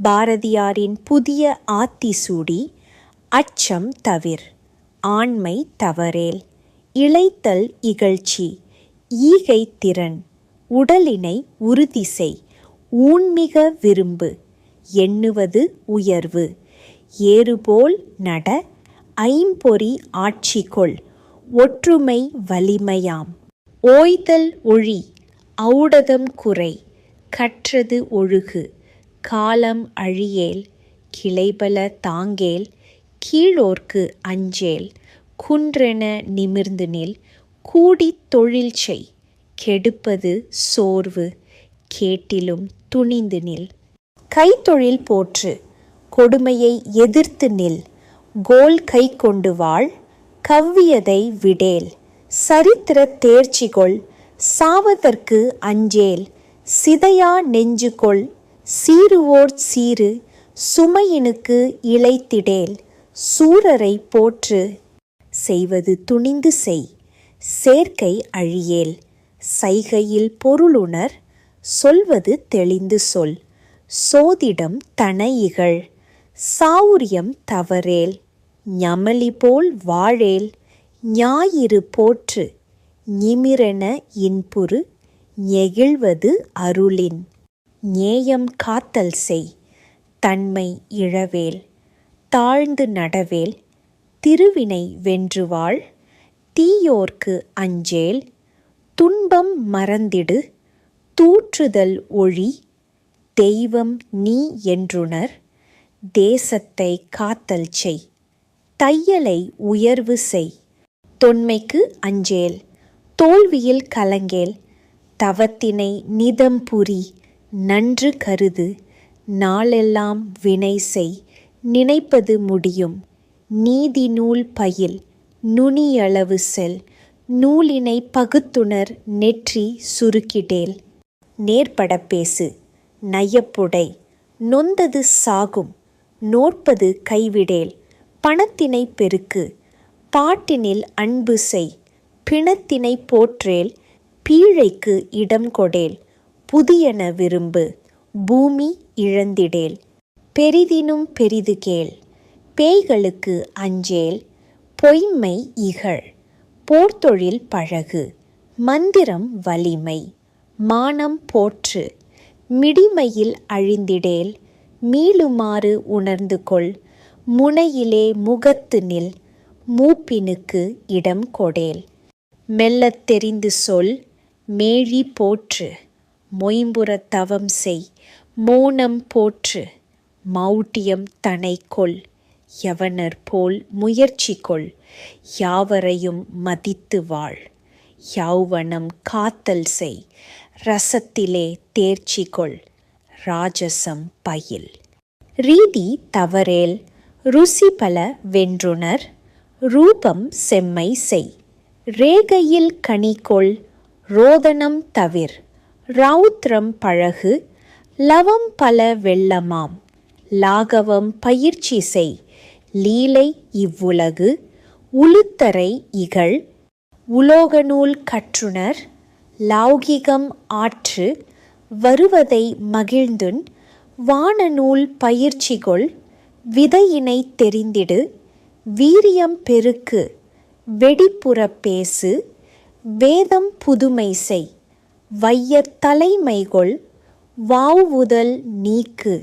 பாரதியாரின் புதிய ஆத்திசூடி. அச்சம் தவிர், ஆண்மை தவறேல், இளைத்தல் இகழ்ச்சி, ஈகை திறன், உடலினை உறுதிசெய், ஊன்மிக விரும்பு, எண்ணுவது உயர்வு, ஏறுபோல் நட, ஐம்பொறி ஆட்சிகொள், ஒற்றுமை வலிமையாம், ஓய்தல் ஒழி, ஔடதம் குறை, கற்றது ஒழுகு, காலம் அழியேல், கிளைபல தாங்கேல், கீழோர்க்கு அஞ்சேல், குன்றென நிமிர்ந்து நில், கூடித் தொழில் செய், கெடுப்பது சோர்வு, கேட்டிலும் துணிந்து நில், கைத்தொழில் போற்று, கொடுமையை எதிர்த்து நில், கோல் கை கொண்டு வாழ், கவ்வியதை விடேல், சரித்திர தேர்ச்சிகொள், சாவதற்கு அஞ்சேல், சிதையா நெஞ்சுகொள், சீருவோர் சீரு, சுமையினுக்கு இளைத்திடேல், சூரரை போற்று, செய்வது துணிந்து செய், சேர்க்கை அழியேல், சைகையில் பொருளுணர், சொல்வது தெளிந்து சொல், சோதிடம் தன இகழ், சாவுரியம் தவறேல், ஞமலி போல் வாழேல், ஞாயிறு போற்று, நிமிரென இன்புறு, நெகிழ்வது அருளின், நேயம் காத்தல் செய், தன்மை இழவேல், தாழ்ந்து நடவேல், திருவினை வென்று வாழ், தீயோர்க்கு அஞ்சேல், துன்பம் மறந்திடு, தூற்றுதல் ஒழி, தெய்வம் நீ என்றுணர், தேசத்தை காத்தல் செய், தையலை உயர்வு செய், தொன்மைக்கு அஞ்சேல், தோல்வியில் கலங்கேல், தவத்தினை நிதம் புரி, நன்று கருது, நாளெல்லாம் வினை செய், நினைப்பது முடியும், நீதி நூல் பயில், நுனியளவு செல், நூலினை பகுத்துணர், நெற்றி சுருக்கிடேல், நேர்பட பேசு, நையப்புடை, நொந்தது சாகும், நோற்பது கைவிடேல், பணத்தினை பெருக்கு, பாட்டினில் அன்பு செய், பிணத்தினை போற்றேல், பீழைக்கு இடம் கொடேல், புதியன விரும்பு, பூமி இழந்திடேல், பெரிதினும் பெரிது கேள், பேய்களுக்கு அஞ்சேல், பொய்ம்மை இகழ், போர்த்தொழில் பழகு, மந்திரம் வலிமை, மானம் போற்று, மிடிமையில் அழிந்திடேல், மீளுமாறு உணர்ந்து கொள், முனையிலே முகத்து நில், மூப்பினுக்கு இடம் கொடேல், மெல்லத் தெரிந்து சொல், மேழி போற்று, மொயம்புறத் தவம் செய், மோனம் போற்று, மௌட்டியம் தனை கொள், யவனர் போல் முயற்சி கொள், யாவரையும் மதித்து வாழ், யௌவனம் காத்தல் செய், ரசத்திலே தேர்ச்சி கொள், ராஜசம் பயில், ரீதி தவறேல், ருசிபல வென்றுணர், ரூபம் செம்மை செய், ரேகையில் கனிகொள், ரோதனம் தவிர், ரௌத்ரம் பழகு, லவம் பல வெள்ளமாம், லாகவம் பயிற்சி செய், லீலை இவ்வுலகு, உளுத்தரை இகழ், உலோகநூல் கற்றுணர், லௌகிகம் ஆற்று, வருவதை மகிழ்ந்துன், வானநூல் பயிற்சிகொள், விதையினை தெரிந்திடு, வீரியம் பெருக்கு, வெடிப்புற பேசு, வேதம் புதுமை செய், வையத் தலைமைகொள், வாவுதல் நீக்கு,